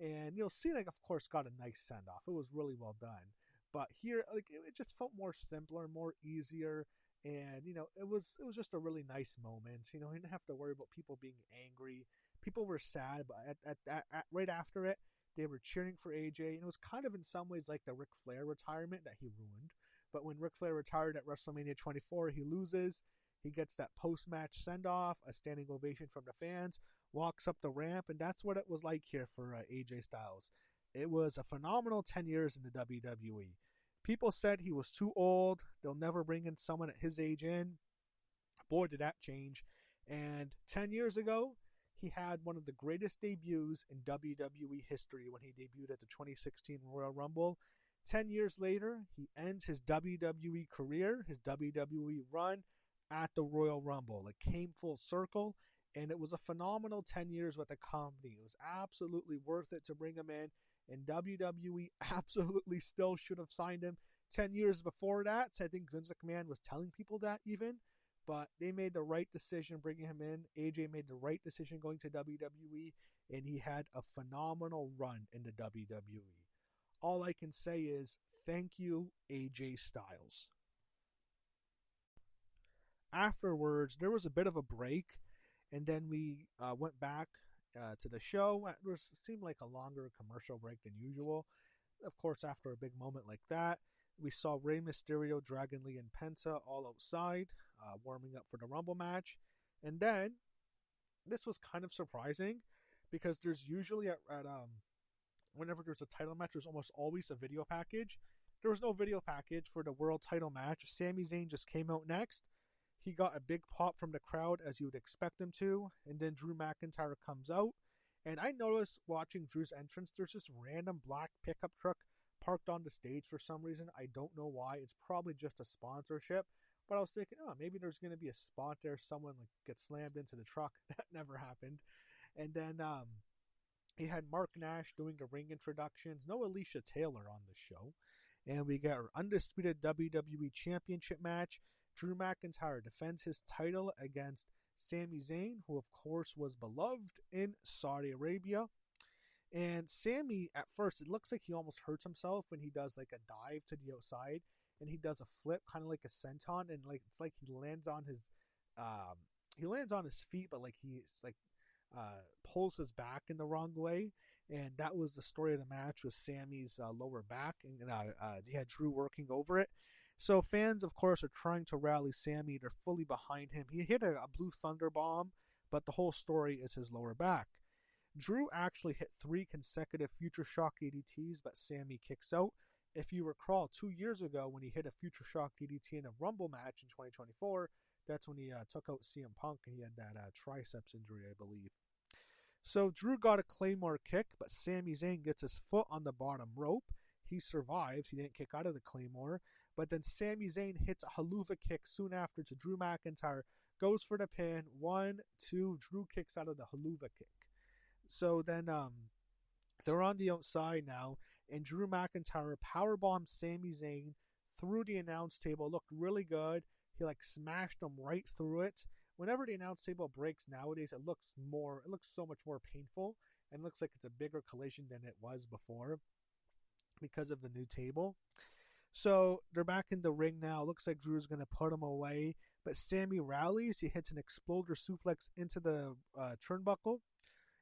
And, Cena, of course, got a nice send-off. It was really well done. But here, it just felt more simpler, more easier. And, it was just a really nice moment. You didn't have to worry about people being angry. People were sad, but at right after it, they were cheering for AJ. And it was kind of in some ways like the Ric Flair retirement that he ruined. But when Ric Flair retired at WrestleMania 24, he loses. He gets that post-match send-off, a standing ovation from the fans, walks up the ramp, and that's what it was like here for AJ Styles. It was a phenomenal 10 years in the WWE. People said he was too old. They'll never bring in someone at his age in. Boy, did that change. And 10 years ago, he had one of the greatest debuts in WWE history when he debuted at the 2016 Royal Rumble. 10 years later, he ends his WWE career, his WWE run at the Royal Rumble. It came full circle, and it was a phenomenal 10 years with the company. It was absolutely worth it to bring him in, and WWE absolutely still should have signed him 10 years before that. So I think Vince McMahon was telling people that even, but they made the right decision bringing him in. AJ made the right decision going to WWE, and he had a phenomenal run in the WWE. All I can say is thank you, AJ Styles. Afterwards, there was a bit of a break, and then we went back to the show. Seemed like a longer commercial break than usual. Of course, after a big moment like that, we saw Rey Mysterio, Dragon Lee, and Penta all outside, warming up for the Rumble match. And then, this was kind of surprising, because there's usually whenever there's a title match, there's almost always a video package. There was no video package for the world title match. Sami Zayn just came out next. He got a big pop from the crowd, as you would expect him to, and then Drew McIntyre comes out. And I noticed watching Drew's entrance, there's this random black pickup truck parked on the stage for some reason. I don't know why. It's probably just a sponsorship. But I was thinking, oh, maybe there's going to be a spot there. Someone gets slammed into the truck. That never happened. And then he had Mark Nash doing the ring introductions. No Alicia Taylor on the show. And we got our Undisputed WWE Championship match. Drew McIntyre defends his title against Sami Zayn, who of course was beloved in Saudi Arabia. And Sami, at first, it looks like he almost hurts himself when he does a dive to the outside, and he does a flip, kind of like a senton, and it's like he lands on his feet, but pulls his back in the wrong way. And that was the story of the match, with Sami's lower back, and he had Drew working over it. So fans, of course, are trying to rally Sami. They're fully behind him. He hit a Blue Thunder Bomb, but the whole story is his lower back. Drew actually hit 3 consecutive Future Shock DDTs, but Sami kicks out. If you recall, 2 years ago when he hit a Future Shock DDT in a Rumble match in 2024, that's when he took out CM Punk, and he had that triceps injury, I believe. So Drew got a Claymore kick, but Sami Zayn gets his foot on the bottom rope. He survives. He didn't kick out of the Claymore. But then Sami Zayn hits a haluva kick soon after to Drew McIntyre. Goes for the pin. 1, 2. Drew kicks out of the haluva kick. So then they're on the outside now. And Drew McIntyre powerbombed Sami Zayn through the announce table. Looked really good. He smashed him right through it. Whenever the announce table breaks nowadays, it looks so much more painful. And looks like it's a bigger collision than it was before, because of the new table. So they're back in the ring now. Looks like Drew's going to put him away. But Sami rallies. He hits an exploder suplex into the turnbuckle.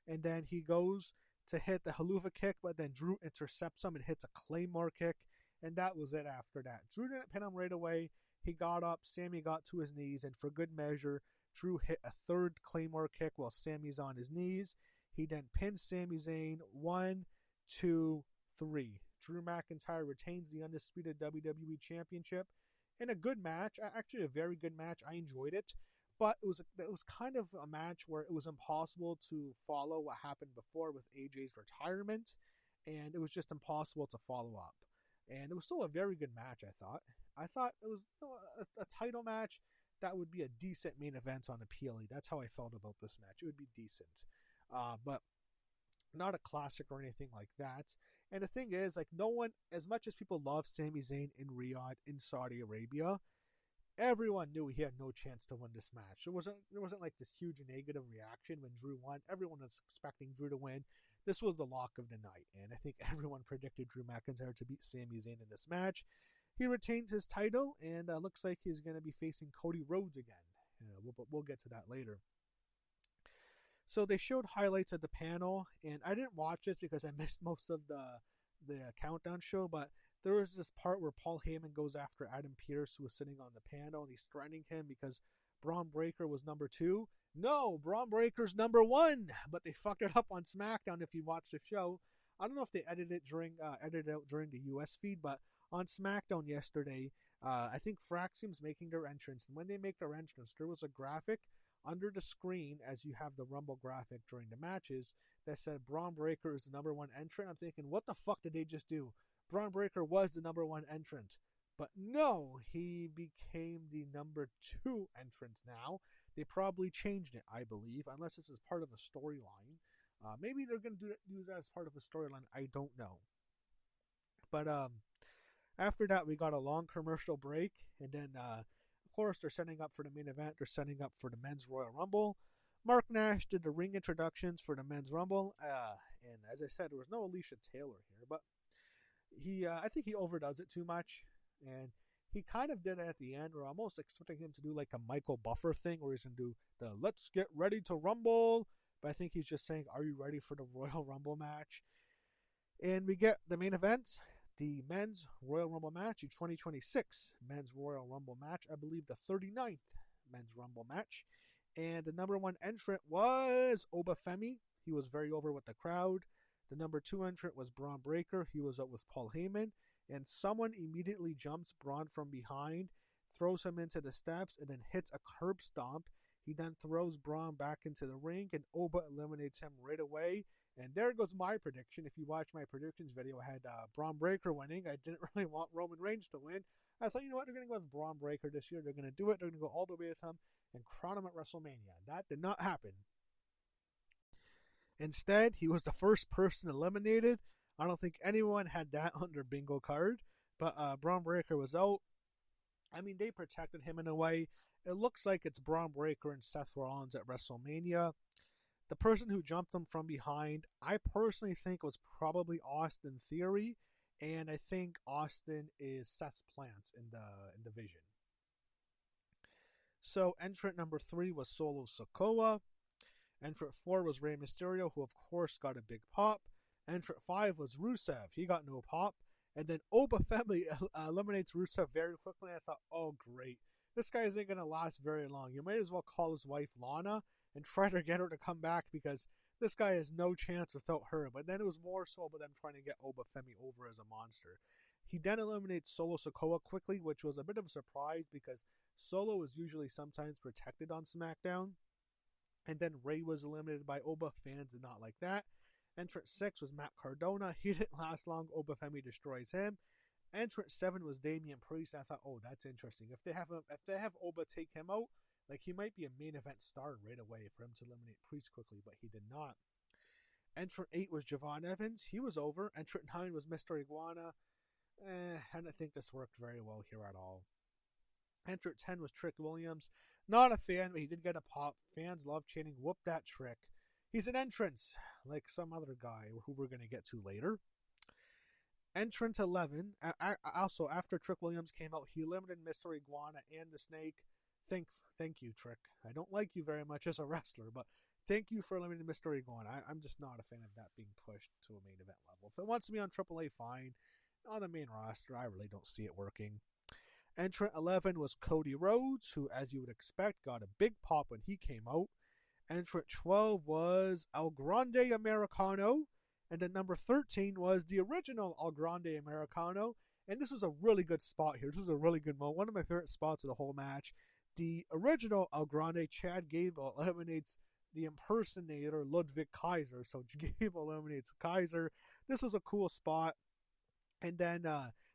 And then he goes to hit the haluva kick, but then Drew intercepts him and hits a Claymore kick. And that was it after that. Drew didn't pin him right away. He got up. Sami got to his knees. And for good measure, Drew hit a 3rd Claymore kick while Sami's on his knees. He then pinned Sami Zayn. 1, 2, 3. Drew McIntyre retains the Undisputed WWE Championship in a good match. Actually, a very good match. I enjoyed it. But it was kind of a match where it was impossible to follow what happened before with AJ's retirement. And it was just impossible to follow up. And it was still a very good match, I thought. I thought it was a title match that would be a decent main event on a PLE. That's how I felt about this match. It would be decent. But not a classic or anything like that. And the thing is, no one, as much as people love Sami Zayn in Riyadh, in Saudi Arabia, everyone knew he had no chance to win this match. There wasn't this huge negative reaction when Drew won. Everyone was expecting Drew to win. This was the lock of the night, and I think everyone predicted Drew McIntyre to beat Sami Zayn in this match. He retains his title, and looks like he's going to be facing Cody Rhodes again. We'll get to that later. So they showed highlights of the panel, and I didn't watch this because I missed most of the countdown show, but there was this part where Paul Heyman goes after Adam Pearce, who was sitting on the panel, and he's threatening him because Braun Breaker was number 2. No, Braun Breaker's number 1, but they fucked it up on SmackDown if you watch the show. I don't know if they edited out during the US feed, but on SmackDown yesterday, I think Fraxium's making their entrance, and when they make their entrance, there was a graphic under the screen, as you have the Rumble graphic during the matches, that said Braun Breaker is the number 1 entrant. I'm thinking, what the fuck did they just do? Braun Breaker was the number 1 entrant. But no, he became the number 2 entrant now. They probably changed it, I believe, unless this is part of a storyline. Maybe they're going to use that as part of a storyline. I don't know. But after that, we got a long commercial break. And then, of course, they're setting up for the main event. They're setting up for the Men's Royal Rumble. Mark Nash did the ring introductions for the Men's Rumble, and as I said, there was no Alicia Taylor here, but I think he overdoes it too much, and he kind of did it at the end. We're almost expecting him to do like a Michael Buffer thing, where he's gonna do the "Let's get ready to rumble," but I think he's just saying, "Are you ready for the Royal Rumble match?" And we get the main event, the Men's Royal Rumble match, the 2026 Men's Royal Rumble match. I believe the 39th Men's Rumble match. And the number 1 entrant was Obafemi. He was very over with the crowd. The number 2 entrant was Braun Breaker. He was up with Paul Heyman. And someone immediately jumps Braun from behind, throws him into the steps, and then hits a curb stomp. He then throws Braun back into the ring, and Oba eliminates him right away. And there goes my prediction. If you watch my predictions video, I had Braun Breaker winning. I didn't really want Roman Reigns to win. I thought, you know what, they're going to go with Braun Breaker this year. They're going to do it. They're going to go all the way with him and crown him at WrestleMania. That did not happen. Instead, he was the first person eliminated. I don't think anyone had that on their bingo card. But Braun Breaker was out. I mean, they protected him in a way. It looks like it's Braun Breaker and Seth Rollins at WrestleMania. The person who jumped him from behind, I personally think was probably Austin Theory. And I think Austin is Seth's plants in the Vision. So entrant number 3 was Solo Sikoa. Entrant 4 was Rey Mysterio, who of course got a big pop. Entrant 5 was Rusev. He got no pop. And then Obafemi eliminates Rusev very quickly. I thought, oh great. This guy isn't going to last very long. You might as well call his wife Lana and try to get her to come back, because this guy has no chance without her. But then it was more so about them trying to get Obafemi over as a monster. He then eliminates Solo Sikoa quickly, which was a bit of a surprise because Solo is usually sometimes protected on SmackDown. And then Rey was eliminated by Oba. Fans did not like that. Entrant 6 was Matt Cardona. He didn't last long. Obafemi destroys him. Entrant 7 was Damian Priest. I thought, oh, that's interesting. If they have Oba take him out, like, he might be a main event star right away for him to eliminate Priest quickly, but he did not. Entrant 8 was Javon Evans. He was over. Entrant 9 was Mr. Iguana. I don't think this worked very well here at all. Entrant 10 was Trick Williams. Not a fan, but he did get a pop. Fans love chanting, "Whoop that Trick." He's an entrance, like some other guy who we're going to get to later. Entrant 11, also after Trick Williams came out, he eliminated Mr. Iguana and the Snake. Thank you, Trick. I don't like you very much as a wrestler, but thank you for eliminating Mr. Iguana. I'm just not a fan of that being pushed to a main event level. If it wants to be on AAA, fine. On the main roster, I really don't see it working. Entrant 11 was Cody Rhodes, who, as you would expect, got a big pop when he came out. Entrant 12 was El Grande Americano. And then number 13 was the original El Grande Americano. And this was a really good spot here. This is a really good moment. One of my favorite spots of the whole match. The original El Grande, Chad Gable, eliminates the impersonator Ludwig Kaiser. So Gable eliminates Kaiser. This was a cool spot. And then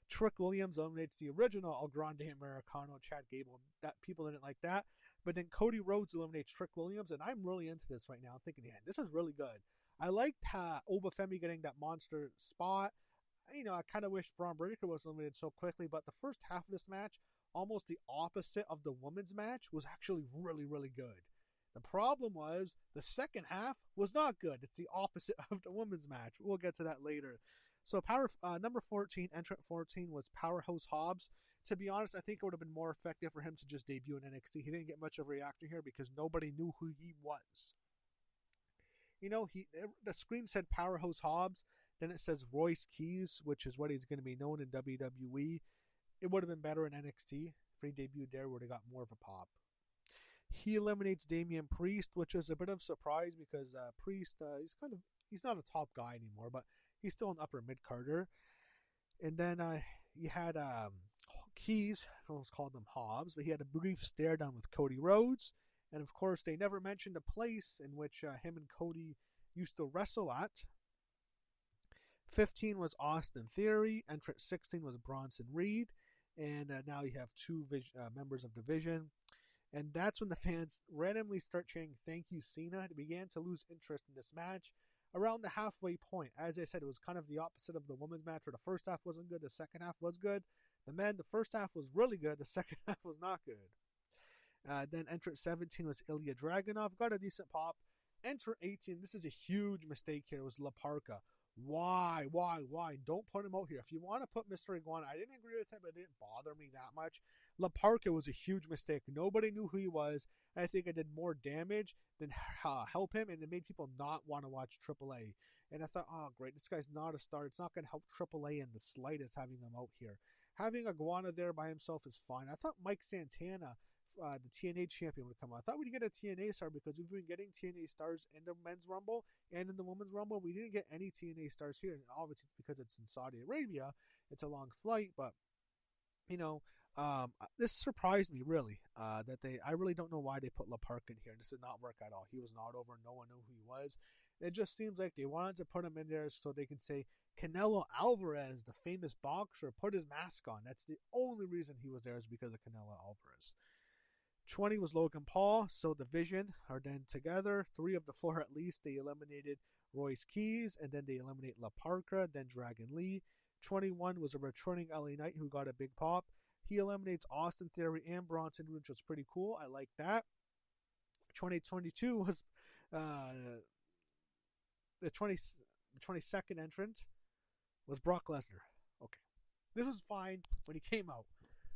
Trick Williams eliminates the original El Grande Americano, Chad Gable. That people didn't like that. But then Cody Rhodes eliminates Trick Williams, and I'm really into this right now. I'm thinking, yeah, this is really good. I liked Obafemi getting that monster spot. You know, I kind of wish Braun Breaker was eliminated so quickly, but the first half of this match, almost the opposite of the women's match, was actually really, really good. The problem was the second half was not good. It's the opposite of the women's match. We'll get to that later. So number 14, entrant 14, was Powerhouse Hobbs. To be honest, I think it would have been more effective for him to just debut in NXT. He didn't get much of a reaction here because nobody knew who he was. You know, the screen said Powerhouse Hobbs, then it says Royce Keys, which is what he's going to be known in WWE. It would have been better in NXT. If he debuted there, would have got more of a pop. He eliminates Damian Priest, which is a bit of a surprise because Priest, he's not a top guy anymore, but he's still an upper mid-carder. And then you had Keys, I almost called him Hobbs, but he had a brief stare down with Cody Rhodes. And of course, they never mentioned a place in which him and Cody used to wrestle at. 15 was Austin Theory. Entrant 16 was Bronson Reed. And now you have two members of the Vision. And that's when the fans randomly start chanting, "Thank you, Cena." They began to lose interest in this match around the halfway point. As I said, it was kind of the opposite of the women's match, where the first half wasn't good, the second half was good. The first half was really good, the second half was not good. Then entrant 17 was Ilya Dragunov. Got a decent pop. Entrant 18, this is a huge mistake here, was La Parka. Why? Don't put him out here. If you want to put Mr. Iguana, I didn't agree with him, but it didn't bother me that much. La Parka was a huge mistake. Nobody knew who he was. And I think it did more damage than help him, and it made people not want to watch AAA. And I thought, oh, great, this guy's not a star. It's not going to help AAA in the slightest having him out here. Having Iguana there by himself is fine. I thought Mike Santana, the TNA champion, would come out. I thought we'd get a TNA star because we've been getting TNA stars in the men's rumble and in the women's rumble. We didn't get any TNA stars here, and obviously because it's in Saudi Arabia, it's a long flight. But this surprised me really. I really don't know why they put La Park in here. This did not work at all. He was not over. No one knew who he was. It just seems like they wanted to put him in there so they can say Canelo Alvarez, the famous boxer, put his mask on. That's the only reason he was there, is because of Canelo Alvarez. 20 was Logan Paul, so Division are then together. 3 of the 4 at least, they eliminated Royce Keys, and then they eliminate La Parka, then Dragon Lee. 21 was a returning LA Knight who got a big pop. He eliminates Austin Theory and Bronson, which was pretty cool. I like that. 2022 was the 22nd entrant was Brock Lesnar. Okay. This was fine when he came out.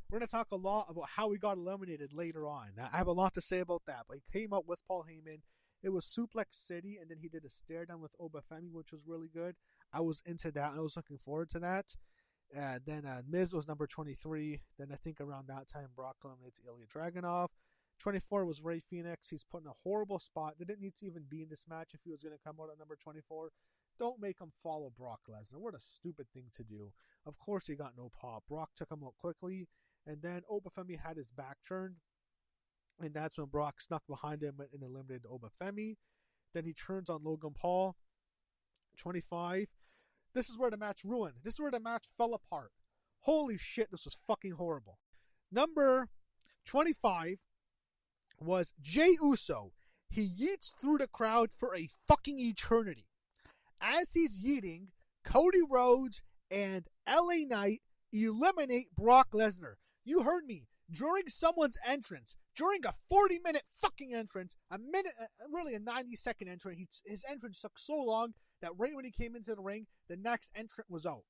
We're going to talk a lot about how he got eliminated later on. I have a lot to say about that, but he came out with Paul Heyman. It was Suplex City, and then he did a stare down with Obafemi, which was really good. I was into that. I was looking forward to that. Then Miz was number 23. Then I think around that time, Brock eliminates Ilya Dragunov. 24 was Rey Fenix. He's put in a horrible spot. They didn't need to even be in this match if he was going to come out at number 24. Don't make him follow Brock Lesnar. What a stupid thing to do. Of course he got no pop. Brock took him out quickly. And then Obafemi had his back turned. And that's when Brock snuck behind him and eliminated Obafemi. Then he turns on Logan Paul. 25. This is where the match ruined. This is where the match fell apart. Holy shit, this was fucking horrible. Number 25 was Jey Uso. He yeets through the crowd for a fucking eternity. As he's yeeting, Cody Rhodes and LA Knight eliminate Brock Lesnar. You heard me. During someone's entrance, during a 40-minute fucking entrance, a 90-second entrance, his entrance took so long that right when he came into the ring, the next entrant was out.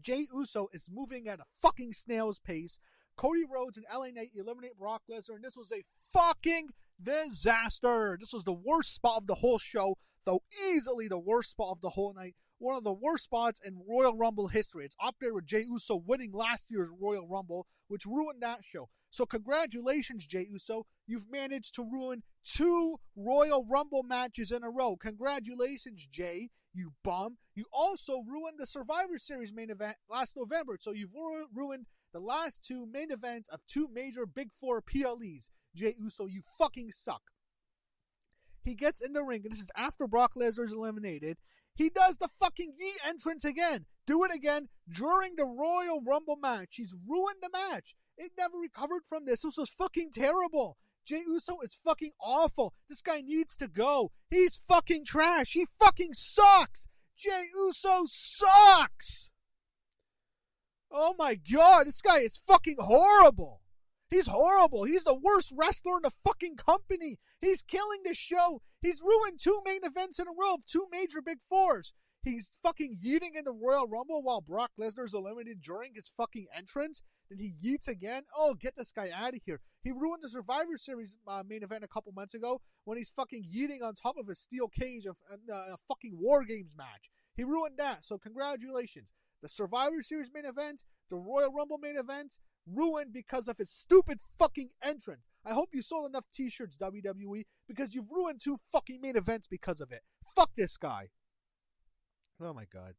Jey Uso is moving at a fucking snail's pace. Cody Rhodes and LA Knight eliminate Brock Lesnar, and this was a fucking disaster. This was the worst spot of the whole show, though easily the worst spot of the whole night. One of the worst spots in Royal Rumble history. It's up there with Jey Uso winning last year's Royal Rumble, which ruined that show. So congratulations, Jey Uso. You've managed to ruin 2 Royal Rumble matches in a row. Congratulations, Jey, you bum. You also ruined the Survivor Series main event last November. So you've ruined the last 2 main events of 2 major Big 4 PLEs. Jey Uso, you fucking suck. He gets in the ring, and this is after Brock Lesnar is eliminated. He does the fucking yeet entrance again. Do it again during the Royal Rumble match. He's ruined the match. It never recovered from this. This was fucking terrible. Jey Uso is fucking awful. This guy needs to go. He's fucking trash. He fucking sucks. Jey Uso sucks. Oh my god, this guy is fucking horrible. He's horrible. He's the worst wrestler in the fucking company. He's killing the show. He's ruined 2 main events in a row of 2 major Big 4s. He's fucking yeeting in the Royal Rumble while Brock Lesnar's eliminated during his fucking entrance. Then he yeets again. Oh, get this guy out of here. He ruined the Survivor Series main event a couple months ago when he's fucking yeeting on top of a steel cage of a fucking War Games match. He ruined that. So congratulations. The Survivor Series main event, the Royal Rumble main event, ruined because of his stupid fucking entrance. I hope you sold enough t-shirts, WWE, because you've ruined 2 fucking main events because of it. Fuck this guy. Oh my god.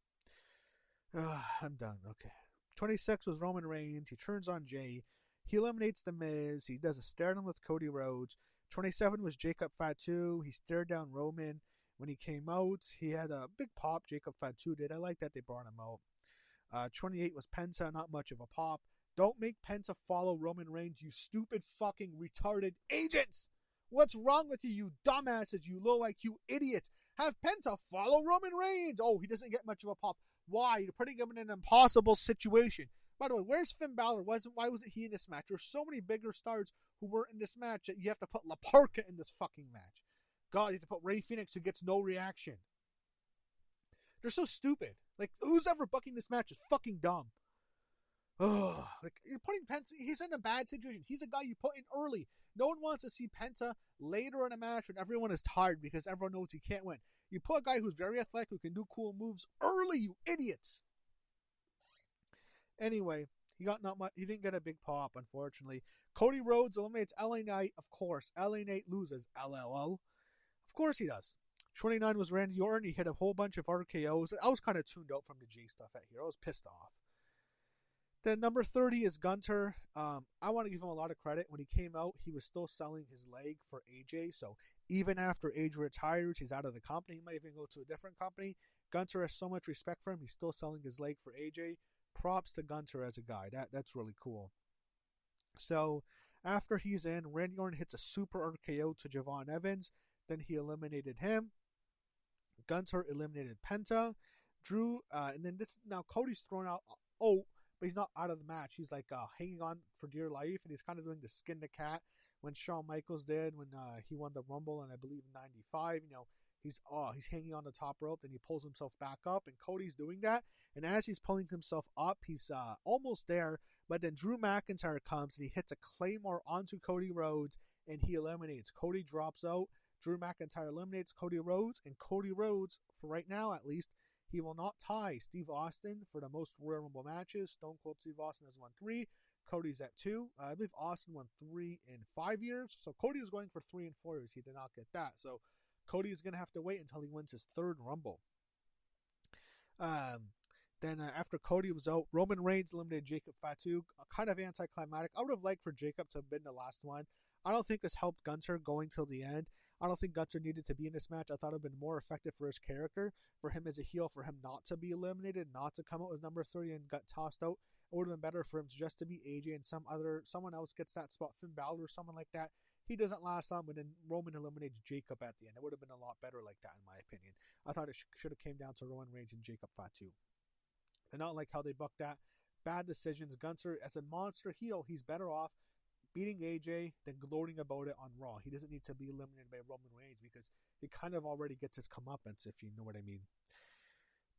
I'm done. Okay. 26 was Roman Reigns. He turns on Jey. He eliminates The Miz. He does a stare down with Cody Rhodes. 27 was Jacob Fatu. He stared down Roman. When he came out, he had a big pop. Jacob Fatu did. I like that they brought him out. 28 was Penta. Not much of a pop. Don't make Penta follow Roman Reigns, you stupid fucking retarded agents! What's wrong with you, you dumbasses, you low IQ idiots? Have Penta follow Roman Reigns! Oh, he doesn't get much of a pop. Why? You're putting him in an impossible situation. By the way, where's Finn Balor? Why wasn't he in this match? There's so many bigger stars who weren't in this match that you have to put La Parka in this fucking match. God, you have to put Rey Fenix, who gets no reaction. They're so stupid. Like, who's ever booking this match is fucking dumb. Ugh. Like, you're putting Penta, he's in a bad situation. He's a guy you put in early. No one wants to see Penta later in a match when everyone is tired because everyone knows he can't win. You put a guy who's very athletic, who can do cool moves early, you idiots. Anyway, he didn't get a big pop, unfortunately. Cody Rhodes eliminates LA Knight. Of course, LA Knight loses. LLL. Of course he does. 29 was Randy Orton. He hit a whole bunch of RKOs. I was kind of tuned out from the G stuff at here. I was pissed off. Then number 30 is Gunther. I want to give him a lot of credit. When he came out, he was still selling his leg for AJ. So even after AJ retires, he's out of the company. He might even go to a different company. Gunther has so much respect for him. He's still selling his leg for AJ. Props to Gunther as a guy. That's really cool. So after he's in, Randy Orton hits a super RKO to Javon Evans. Then he eliminated him. Gunther eliminated Penta. Drew, and then now Cody's thrown out. But he's not out of the match. He's like hanging on for dear life, and he's kind of doing the skin the cat when Shawn Michaels did when he won the Rumble, and I believe in '95. He's hanging on the top rope, then he pulls himself back up, and Cody's doing that. And as he's pulling himself up, he's almost there, but then Drew McIntyre comes and he hits a Claymore onto Cody Rhodes, and he eliminates. Cody drops out. Drew McIntyre eliminates Cody Rhodes, and Cody Rhodes, for right now at least, he will not tie Steve Austin for the most Royal Rumble matches. Stone Cold Steve Austin has won 3. Cody's at 2. I believe Austin won 3 in 5 years. So Cody was going for 3 and 4 years. He did not get that. So Cody is going to have to wait until he wins his 3rd Rumble. Then after Cody was out, Roman Reigns eliminated Jacob Fatu. Kind of anticlimactic. I would have liked for Jacob to have been the last one. I don't think this helped Gunther going till the end. I don't think Gunther needed to be in this match. I thought it would have been more effective for his character, for him as a heel, for him not to be eliminated, not to come out as number 3 and got tossed out. It would have been better for him just to be AJ and someone else gets that spot, Finn Balor or someone like that. He doesn't last long, but then Roman eliminates Jacob at the end. It would have been a lot better like that, in my opinion. I thought it should have came down to Roman Reigns and Jacob Fatu. And not like how they booked that. Bad decisions. Gunther, as a monster heel, he's better off beating AJ than gloating about it on Raw. He doesn't need to be eliminated by Roman Reigns because he kind of already gets his comeuppance, if you know what I mean.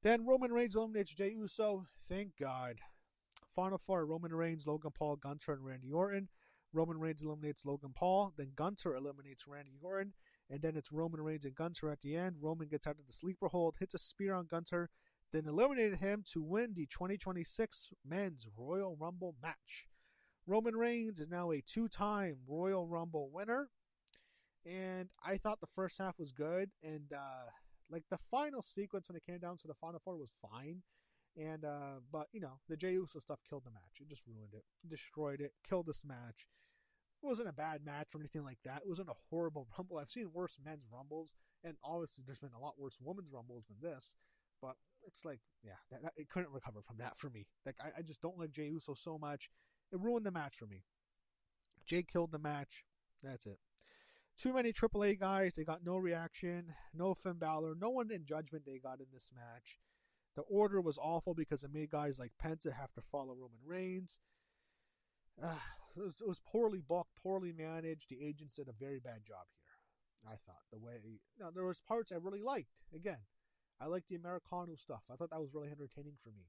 Then Roman Reigns eliminates Jey Uso. Thank God. Final 4, Roman Reigns, Logan Paul, Gunther, and Randy Orton. Roman Reigns eliminates Logan Paul. Then Gunther eliminates Randy Orton. And then it's Roman Reigns and Gunther at the end. Roman gets out of the sleeper hold, hits a spear on Gunther, then eliminated him to win the 2026 Men's Royal Rumble match. Roman Reigns is now a 2-time Royal Rumble winner. And I thought the first half was good. And the final sequence when it came down to the Final 4 was fine. And but the Jey Uso stuff killed the match. It just ruined it, destroyed it, killed this match. It wasn't a bad match or anything like that. It wasn't a horrible Rumble. I've seen worse men's Rumbles, and obviously there's been a lot worse women's Rumbles than this. But it's like, it couldn't recover from that for me. Like I just don't like Jey Uso so much. It ruined the match for me. Jay killed the match. That's it. Too many AAA guys. They got no reaction. No Finn Balor. No one in Judgment Day got in this match. The order was awful because it made guys like Penta have to follow Roman Reigns. It was poorly booked, poorly managed. The agents did a very bad job here, I thought. There was parts I really liked. Again, I liked the Americano stuff. I thought that was really entertaining for me.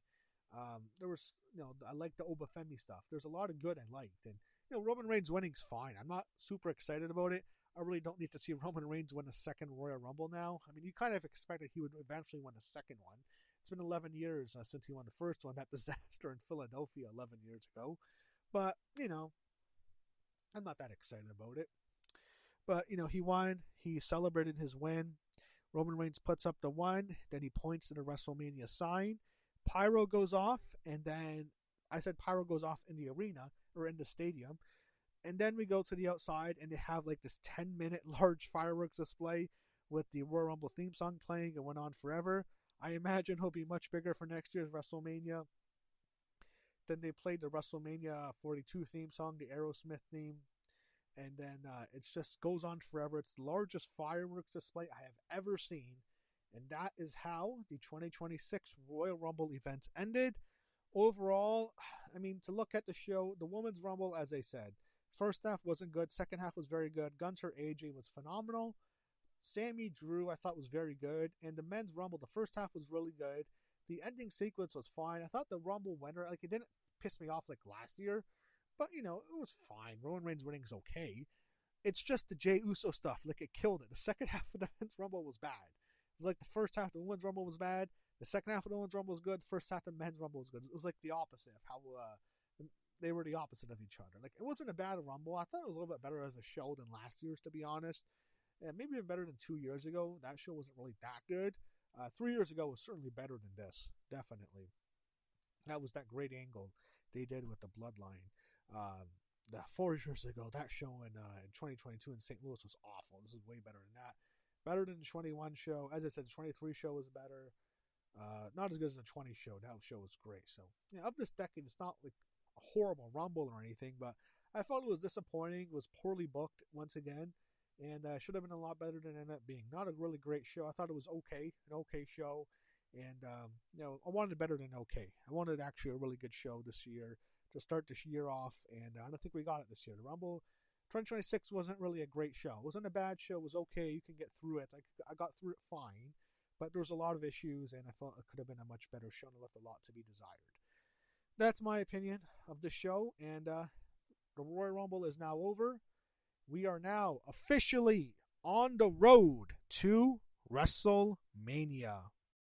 I liked the Obafemi stuff. There's a lot of good I liked. And, Roman Reigns winning's fine. I'm not super excited about it. I really don't need to see Roman Reigns win a second Royal Rumble now. I mean, you kind of expected he would eventually win a second one. It's been 11 years since he won the first one, that disaster in Philadelphia 11 years ago. But, I'm not that excited about it. But, he won. He celebrated his win. Roman Reigns puts up the 1. Then he points to the WrestleMania sign. Pyro goes off. And then, I said pyro goes off in the arena or in the stadium. And then we go to the outside and they have like this 10-minute large fireworks display with the Royal Rumble theme song playing. It went on forever. I imagine it'll be much bigger for next year's WrestleMania. Then they played the WrestleMania 42 theme song, the Aerosmith theme. And then it just goes on forever. It's the largest fireworks display I have ever seen. And that is how the 2026 Royal Rumble events ended. overall, I mean, to look at the show, the Women's Rumble, as I said, first half wasn't good. Second half was very good. Gunther AJ was phenomenal. Sami Drew, I thought was very good. And the Men's Rumble, the first half was really good. The ending sequence was fine. I thought the Rumble winner, like, it didn't piss me off like last year. But, you know, it was fine. Roman Reigns winning is okay. It's just the Jey Uso stuff. Like, it killed it. The second half of the Men's Rumble was bad. It's like the first half of the Women's Rumble was bad. The second half of the Women's Rumble was good. The first half of the Men's Rumble was good. It was like the opposite of how they were the opposite of each other. Like, it wasn't a bad Rumble. I thought it was a little bit better as a show than last year's, to be honest. And maybe even better than 2 years ago. That show wasn't really that good. 3 years ago was certainly better than this. Definitely. That was that great angle they did with the Bloodline. 4 years ago, that show in 2022 in St. Louis was awful. This is way better than that. Better than the 21 show. As I said, the 23 show was better. Not as good as the 20 show. That show was great. So, yeah, of this decade, it's not like a horrible Rumble or anything, but I felt it was disappointing. It was poorly booked once again, and should have been a lot better than it ended up being. Not a really great show. I thought it was okay, an okay show, and you know, I wanted it better than okay. I wanted actually a really good show this year to start this year off, and I don't think we got it this year. The Rumble 2026 wasn't really a great show. It wasn't a bad show. It was okay. You can get through it. I got through it fine, but there was a lot of issues, and I felt it could have been a much better show and left a lot to be desired. That's my opinion of the show, and the Royal Rumble is now over. We are now officially on the road to WrestleMania.